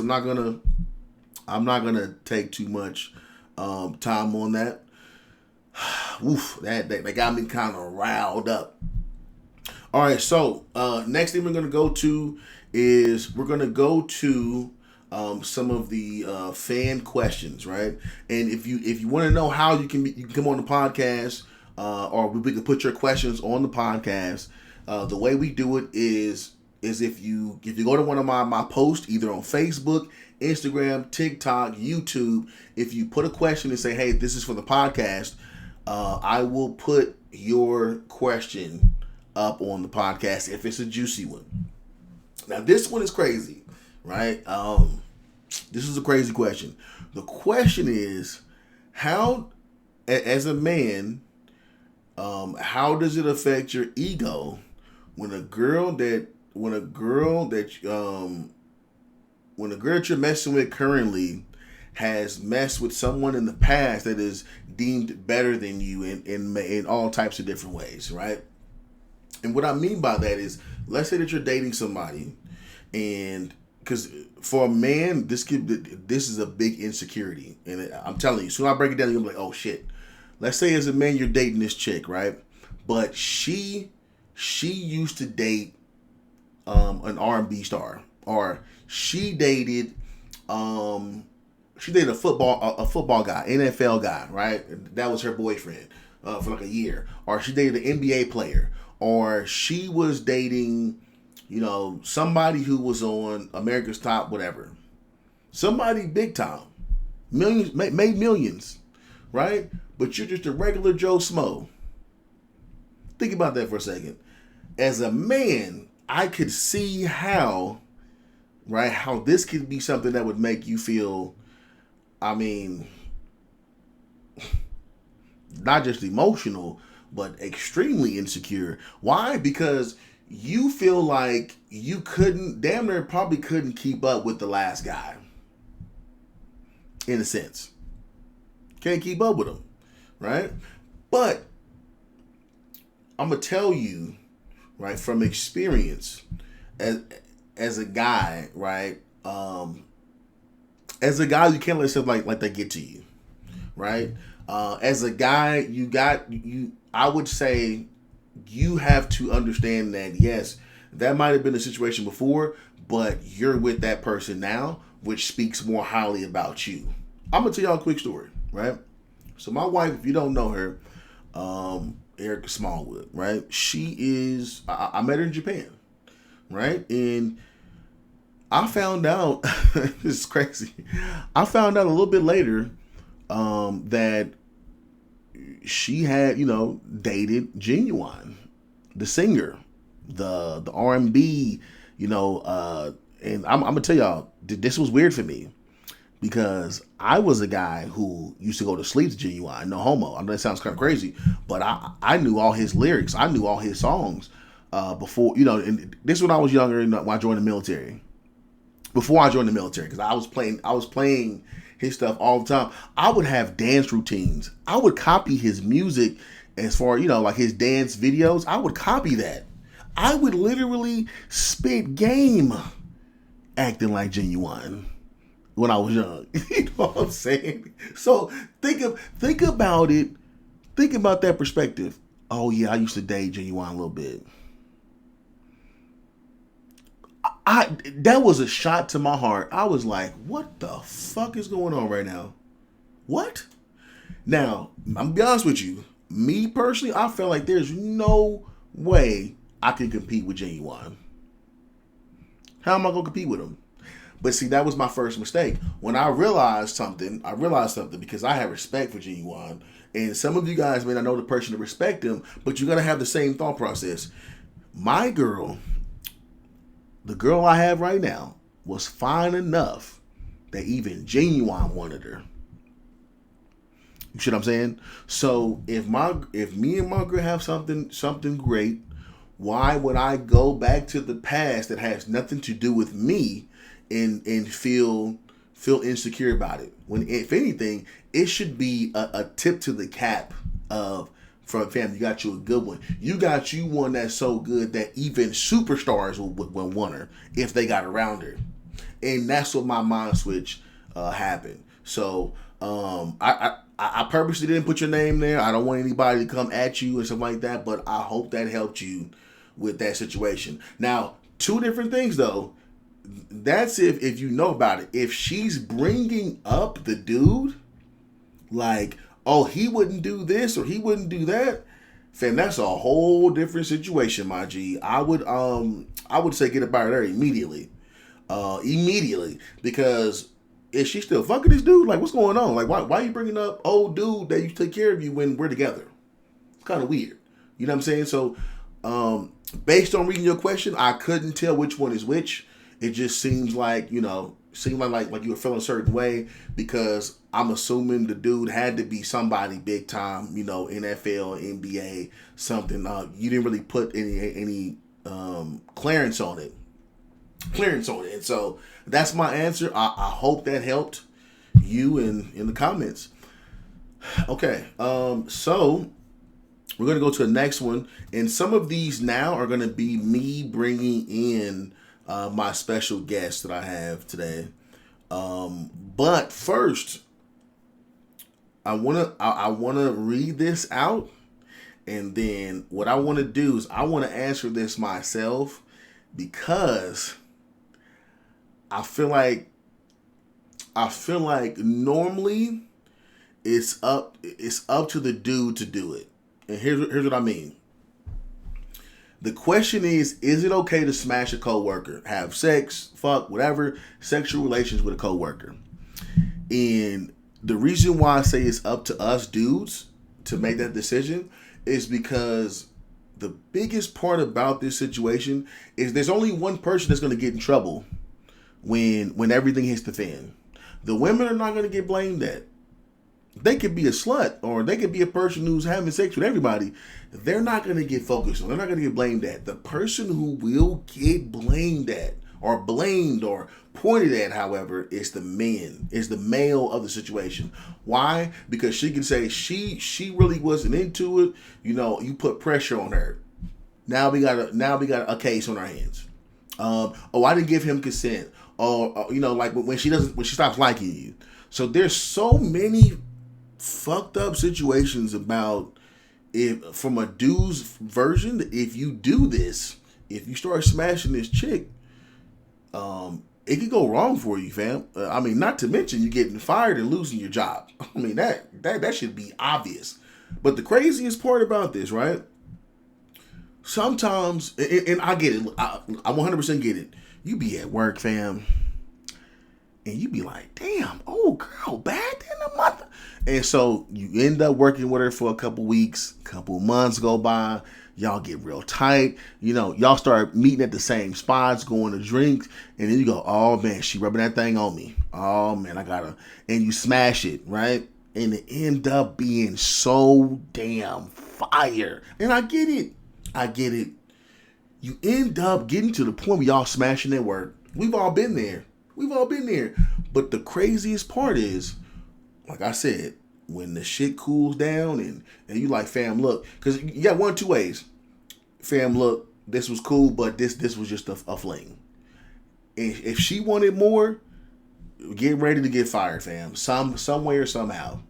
I'm not gonna take too much time on that. Oof, that got me kind of riled up. All right, so next thing we're gonna go to is some of the fan questions, right? And if you want to know how you can come on the podcast, or we can put your questions on the podcast. The way we do it is if you go to one of my posts, either on Facebook, Instagram, TikTok, YouTube, if you put a question and say, hey, this is for the podcast, I will put your question up on the podcast if it's a juicy one. Now this one is crazy, right? This is a crazy question. The question is, how, as a man, how does it affect your ego when a girl that you're messing with currently has messed with someone in the past that is deemed better than you in all types of different ways, right? And what I mean by that is, let's say that you're dating somebody, and because for a man, this is a big insecurity, and I'm telling you, soon I break it down, you'll be like, oh shit. Let's say as a man you're dating this chick, right? But she used to date an R&B star, or she dated a football guy, NFL guy, right? That was her boyfriend for like a year. Or she dated an NBA player, or she was dating, somebody who was on America's Top whatever. Somebody big time. Millions, made millions, right? But you're just a regular Joe Smo. Think about that for a second. As a man, I could see how this could be something that would make you feel, not just emotional, but extremely insecure. Why? Because you feel like you probably couldn't keep up with the last guy. In a sense. Can't keep up with him. Right? But I'm going to tell you, right, from experience, as a guy, right, as a guy, you can't let stuff like that get to you, right? As a guy, I would say you have to understand that, yes, that might have been a situation before, but you're with that person now, which speaks more highly about you. I'm going to tell y'all a quick story, right? So my wife, if you don't know her, Erica Smallwood, right? She is, I met her in Japan, right? And I found out, this is crazy. I found out a little bit later that she had, dated Genuine, the singer, the R&B, and I'm gonna tell y'all, this was weird for me because I was a guy who used to go to sleep to Genuine, no homo. I know that sounds kind of crazy, but I knew all his lyrics, I knew all his songs before, and this is when I was younger, when I joined the military. Before I joined the military, because I was playing his stuff all the time. I would have dance routines. I would copy his music as far, like his dance videos. I would copy that. I would literally spit game acting like Genuine when I was young. You know what I'm saying? So think about it. Think about that perspective. Oh yeah, I used to date Genuine a little bit. That was a shot to my heart. I was like, what the fuck is going on right now? What? Now, I'm gonna be honest with you. Me personally, I felt like there's no way I can compete with Genuine. How am I gonna compete with him? But see, that was my first mistake. When I realized something because I have respect for Genuine. And some of you guys may not know the person to respect him, but you gotta have the same thought process. My girl, the girl I have right now, was fine enough that even Genuine wanted her. You see what I'm saying? So if me and my girl have something great, why would I go back to the past that has nothing to do with me and feel insecure about it? When, if anything, it should be a tip to the cap of, from family, you got you a good one. You got you one that's so good that even superstars will want her if they got around her. And that's what my mind switch happened. So I purposely didn't put your name there. I don't want anybody to come at you or something like that, but I hope that helped you with that situation. Now, two different things though. That's if you know about it. If she's bringing up the dude, like, oh, he wouldn't do this or he wouldn't do that, fam, that's a whole different situation, my G. I would say get about her immediately. Immediately. Because is she still fucking this dude? Like, what's going on? Like, why are you bringing up old dude that used to take care of you when we're together? It's kind of weird. You know what I'm saying? So, based on reading your question, I couldn't tell which one is which. It just seems like, you know, like you were feeling a certain way, because I'm assuming the dude had to be somebody big time, you know, NFL, NBA, something. You didn't really put any clearance on it. And so that's my answer. I hope that helped you in the comments. Okay, so we're going to go to the next one. And some of these now are going to be me bringing in my special guest that I have today. But first, I wanna read this out, and then what I want to do is I want to answer this myself, because I feel like normally it's up to the dude to do it. And here's what I mean. The question is it okay to smash a coworker, have sex, fuck, whatever, sexual relations with a coworker? And the reason why I say it's up to us dudes to make that decision is because the biggest part about this situation is there's only one person that's going to get in trouble when everything hits the fan. The women are not going to get blamed at. They could be a slut, or they could be a person who's having sex with everybody. They're not going to get focused on. They're not going to get blamed at. The person who will get blamed at, or blamed, or pointed at, however, is the man, is the male of the situation. Why? Because she can say she really wasn't into it. You know, you put pressure on her. Now we got a case on our hands. Oh, I didn't give him consent. Or you know, like when she stops liking you. So there's so many fucked up situations about, if from a dude's version, if you do this, if you start smashing this chick, it could go wrong for you, fam. I mean, not to mention you getting fired and losing your job. I mean, that should be obvious. But the craziest part about this, right? Sometimes, and I get it, I 100% get it. You be at work, fam, and you be like, damn, oh girl, bad than a mother. And so you end up working with her for a couple weeks, couple months go by, y'all get real tight, you know, y'all start meeting at the same spots, going to drinks, and then you go, oh man, she rubbing that thing on me. Oh man, I gotta, and you smash it, right? And it end up being so damn fire. And I get it. You end up getting to the point where y'all smashing at work. We've all been there. But the craziest part is, like I said, when the shit cools down and you like, fam, look, because you got one, two ways. Fam, look, this was cool, but this was just a fling. And if she wanted more, get ready to get fired, fam. Some way or somehow.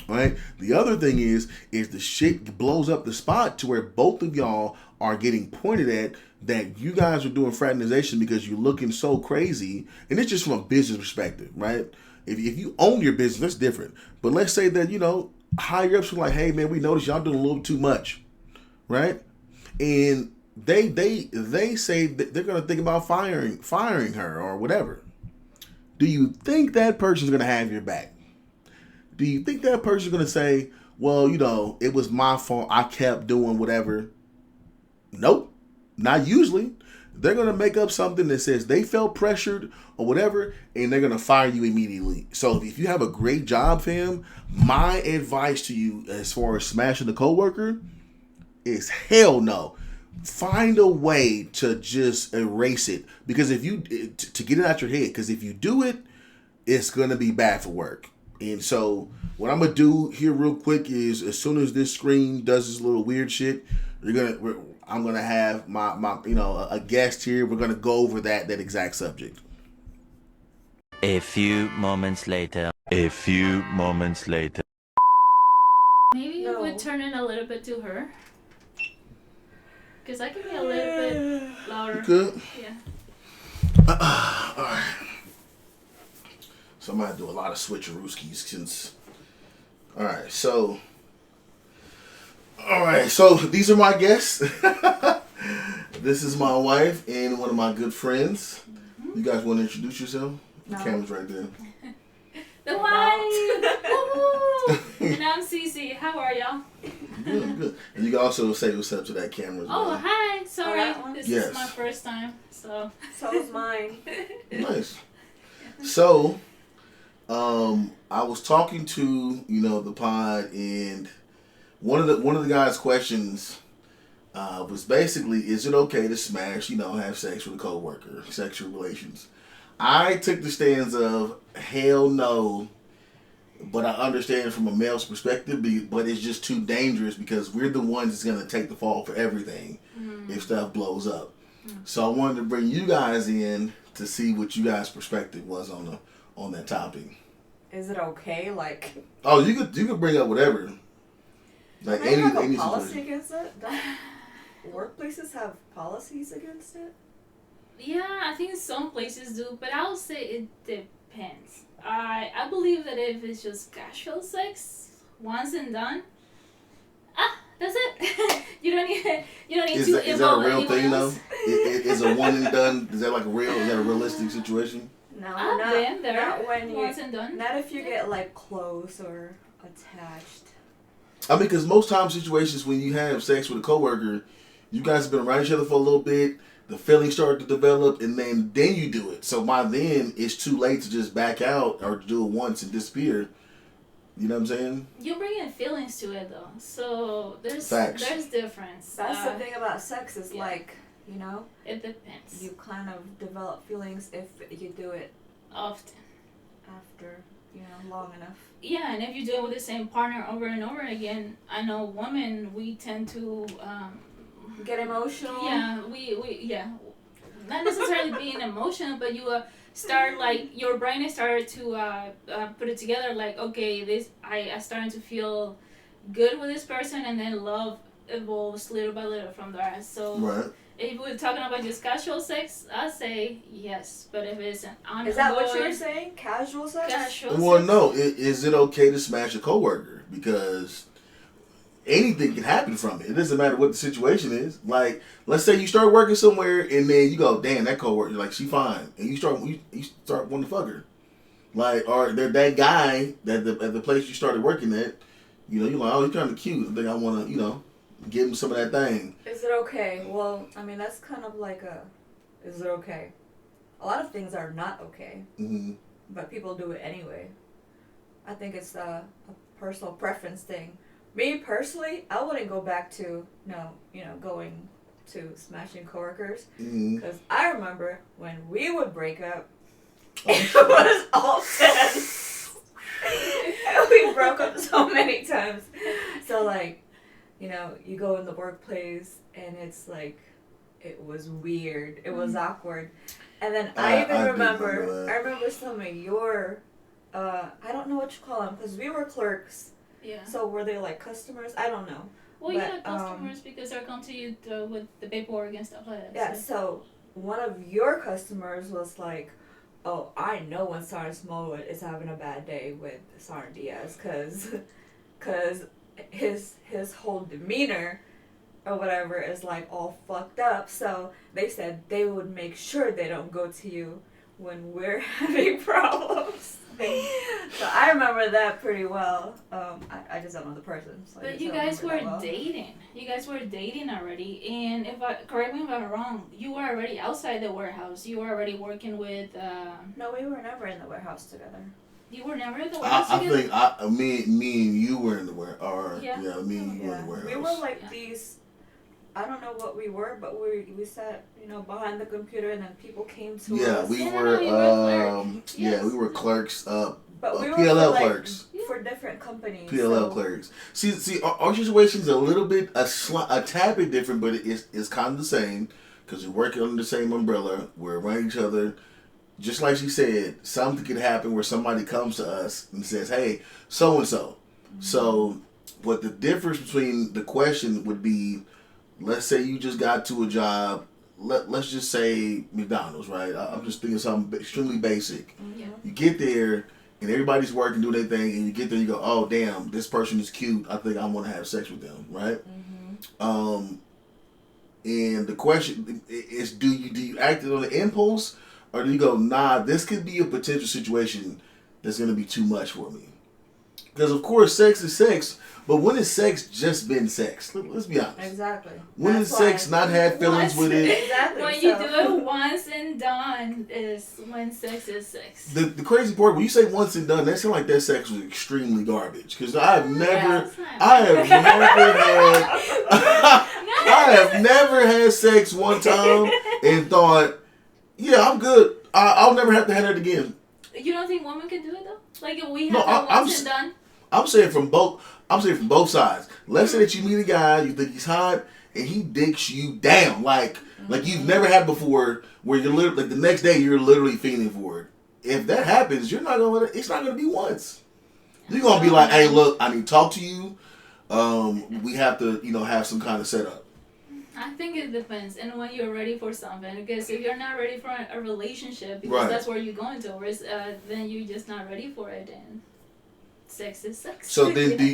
Right? The other thing is the shit blows up the spot to where both of y'all are getting pointed at that you guys are doing fraternization because you're looking so crazy. And it's just from a business perspective, right? If you own your business, that's different. But let's say that, you know, higher ups are like, hey man, we noticed y'all doing a little too much, right? And they say that they're gonna think about firing her or whatever. Do you think that person's gonna have your back? Do you think that person's gonna say, well, you know, it was my fault, I kept doing whatever? Nope, not usually. They're gonna make up something that says they felt pressured or whatever, and they're gonna fire you immediately. So if you have a great job, fam, my advice to you as far as smashing a coworker is hell no. Find a way to just erase it, because if you to get it out your head, because if you do it, it's gonna be bad for work. And so what I'm gonna do here real quick is, as soon as this screen does this little weird shit, I'm gonna have my you know, a guest here. We're gonna go over that exact subject. A few moments later. A few moments later. Maybe you would turn it a little bit to her. Because I can be a little bit louder. Good. Yeah. Alright. So I'm going to do a lot of switcherooskies since... Alright, so these are my guests. This is my wife and one of my good friends. You guys want to introduce yourself? No. The camera's right there. The wife! Woo! And I'm Cece. How are y'all? Good. And you can also say what's up to that camera as well. Oh, hi. Sorry. This Yes. is my first time. So is mine. Nice. So, I was talking to, the pod, and one of the guys' questions was basically, is it okay to smash, have sex with a coworker, sexual relations? I took the stance of hell no, but I understand from a male's perspective, but it's just too dangerous because we're the ones that's going to take the fall for everything if stuff blows up. So I wanted to bring you guys in to see what you guys' perspective was on that topic. Is it okay? Like, Oh, you could bring up whatever. Like do they have a any policy situation. against it? Don't workplaces have policies against it? yeah, I think some places do, but I would say it depends. I believe that if it's just casual sex, once and done, that's it. you don't need Is to that a involve real anyone thing else. though? Is a one and done? Is that like is that a realistic situation? No, I've been there. Not when you. Once and done. Not if you get like close or attached. I mean, because most times situations when you have sex with a coworker, you guys have been around each other for a little bit. The feelings start to develop, and then you do it. So by then, it's too late to just back out or do it once and disappear. You know what I'm saying? You bring in feelings to it though, so there's difference. That's the thing about sex is like, it depends. you kind of develop feelings if you do it Often. after, long enough. Yeah, and if you do it with the same partner over and over again, I know women, we tend to Get emotional. yeah, we not necessarily being emotional, but you start like your brain is started to put it together like, okay, this I starting to feel good with this person, and then love evolves little by little from there. So Right. if we're talking about just casual sex, I say yes, but if it's an ongoing, Is that what you were saying? Casual sex? casual Well, sex, no. Is it okay to smash a coworker? Because anything can happen from it. It doesn't matter what the situation is. Like, let's say you start working somewhere and then you go, damn, that coworker, like, she fine, and you start wanting to fuck her, like, or that guy at the place you started working at, you're like, oh, he's kind of cute. I think I want to, give him some of that thing. Is it okay? Well, I mean, that's kind of like is it okay? A lot of things are not okay, but people do it anyway. I think it's a personal preference thing. Me personally, I wouldn't go back to going to smashing coworkers, because I remember when we would break up, it was all tense. We broke up so many times. So like, you go in the workplace and it's like, it was weird. It was awkward. And then I remember some of your, I don't know what you call them, because we were clerks. yeah. So were they like customers? I don't know. Well, but, yeah, customers, because they're come to you with the paperwork and stuff like that. Yeah, so one of your customers was like, oh, I know when Sergeant Smallwood is having a bad day with Sergeant Diaz, because his whole demeanor or whatever is like all fucked up. So they said they would make sure they don't go to you when we're having problems. So I remember that pretty well. I just don't know the person. So But you guys were dating. You guys were dating already, and correct me if I'm wrong, you were already outside the warehouse. You were already working with. No, we were never in the warehouse together. You were never in the warehouse I together? think me and you were in the warehouse. Or me and you were in the warehouse. We were like these. I don't know what we were, but we sat, behind the computer, and then people came to us. Yeah, we were clerks. But we were PLL clerks. For different companies. PLL clerks. See, our situation is a little bit, a tad bit different, but it's kind of the same because we're working under the same umbrella. We're around each other. just like she said, something could happen where somebody comes to us and says, "Hey, so and so." So, what the difference between the question would be, let's say you just got to a job. Let's just say McDonald's, right? I'm just thinking something extremely basic. Yeah. You get there and everybody's working, doing their thing, and you get there, you go, "Oh, damn, this person is cute. I think I want to have sex with them," right? And the question is, do you act on the impulse, or do you go, "Nah, this could be a potential situation that's going to be too much for me"? Because of course, sex is sex, but when has sex just been sex? Let's be honest. Exactly. When has sex not had feelings with it? Exactly. When you do it once and done is when sex is sex. The crazy part, when you say once and done, that sounds like that sex was extremely garbage. Because I have never had sex one time and thought, "Yeah, I'm good. I'll never have to have that again." You don't think women can do it though? Like if we No, have it once and done? I'm saying from both sides. Let's say that you meet a guy, you think he's hot, and he dicks you down like you've never had before, where you're literally like the next day you're literally fiending for it. If that happens, it's not gonna be once. You're gonna be like, "Hey, look, I need to talk to you. We have to, have some kind of setup." I think it depends, and when you're ready for something. Because if you're not ready for a relationship, because that's where you're going towards, then you're just not ready for it, and sex is sex. So then, do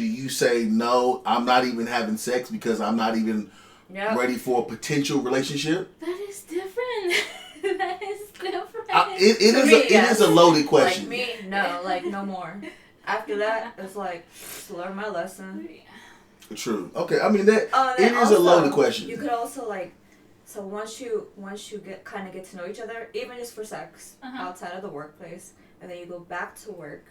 you say no? I'm not even having sex because I'm not even ready for a potential relationship. That is different. That is different. It is a loaded question. Like me, no, like no more. After that, it's like learn my lesson. True. Okay. I mean it is a loaded question. You could also so once you get to know each other, even just for sex, outside of the workplace, and then you go back to work,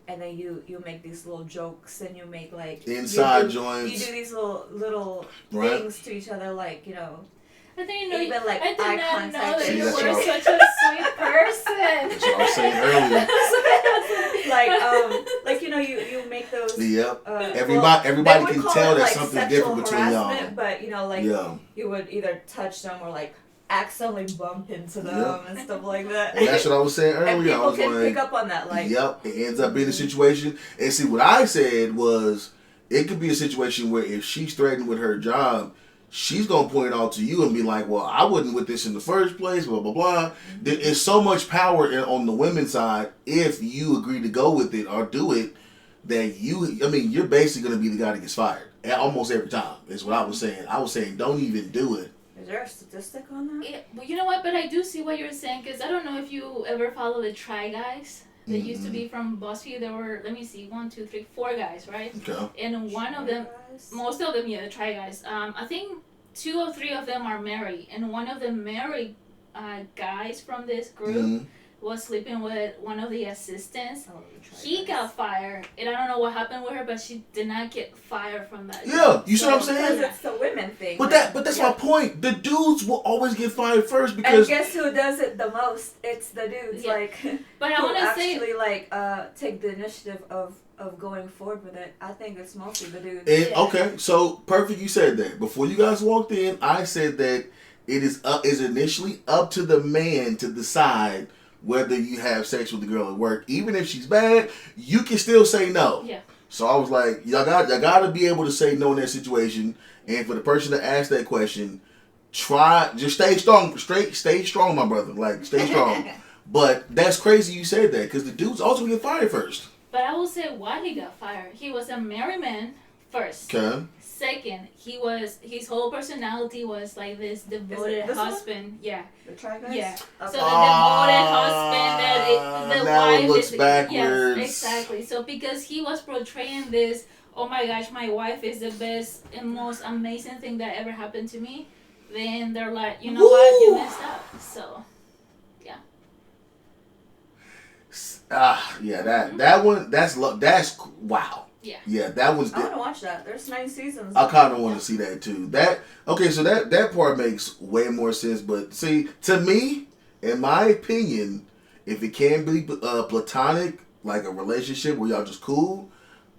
and then you make these little jokes, and you make inside joints. You do these little things to each other, I didn't know even eye contact. Know that you were such a sweet person. That's what I was saying earlier. You make those. Yep. Everybody can tell that something's different between y'all. But you would either touch them or accidentally bump into them and stuff like that. Well, that's what I was saying earlier. And people can pick up on that. Yep. It ends up being a situation. And see, what I said was, it could be a situation where if she's threatened with her job, she's going to point it out to you and be like, "Well, I wasn't with this in the first place, blah, blah, blah." There is so much power on the women's side if you agree to go with it or do it, that you're basically going to be the guy that gets fired almost every time, is what I was saying. I was saying, don't even do it. Is there a statistic on that? Yeah, well, you know what? But I do see what you're saying, because I don't know if you ever follow the Try Guys. They used to be from BuzzFeed. There were, 4 guys, right? Okay. And one of them, most of them, the Try Guys. I think 2 or 3 of them are married, and one of the married guys from this group was sleeping with one of the assistants. He got fired, and I don't know what happened with her, but she did not get fired from that. Yeah, you see what I'm saying? Because it's the women thing. But that's my point. The dudes will always get fired first because. And guess who does it the most? It's the dudes. Yeah. But I want to say actually take the initiative of going forward with it. I think it's mostly the dudes. Okay, so perfect. You said that before you guys walked in. I said that it is initially up to the man to decide whether you have sex with the girl at work. Even if she's bad, you can still say no. Yeah. So I was like, y'all got to be able to say no in that situation. And for the person to ask that question, just stay strong. Stay strong, my brother. Stay strong. But that's crazy you said that, because the dudes also get fired first. But I will say why he got fired. He was a married man first. Okay. Second, his whole personality was like this devoted husband. One? Yeah. The Try Guys? Yeah. Okay. So the devoted husband that the now wife it looks is backwards. Yes, exactly. So because he was portraying this, "Oh my gosh, my wife is the best and most amazing thing that ever happened to me," then they're like, "You know what? You messed up." So that one, that's wow. Yeah, that was. I want to watch that. There's 9 seasons. I kind of want to see that too. So that part makes way more sense. But see, to me, in my opinion, if it can be platonic, like a relationship where y'all just cool,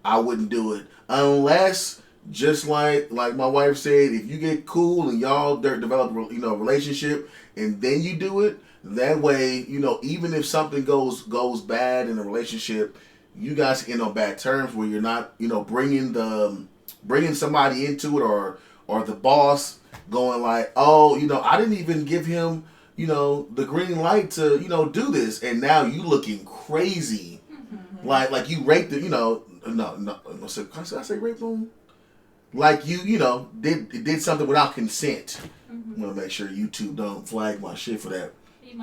I wouldn't do it unless, just like my wife said, if you get cool and y'all develop a relationship and then you do it, That way, you know, even if something goes bad in a relationship, you guys end on bad terms where you're not, you know, bringing somebody into it, or the boss going like, oh, you know, I didn't even give him, you know, the green light to, you know, do this, and now you looking crazy, like you raped it, you know, no, can I say rape them? Like you know, did something without consent. I'm gonna make sure YouTube don't flag my shit for that.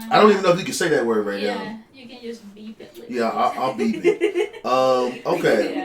I don't even know if you can say that word right now. Yeah, you can just beep it. Yeah, I'll beep it. Okay.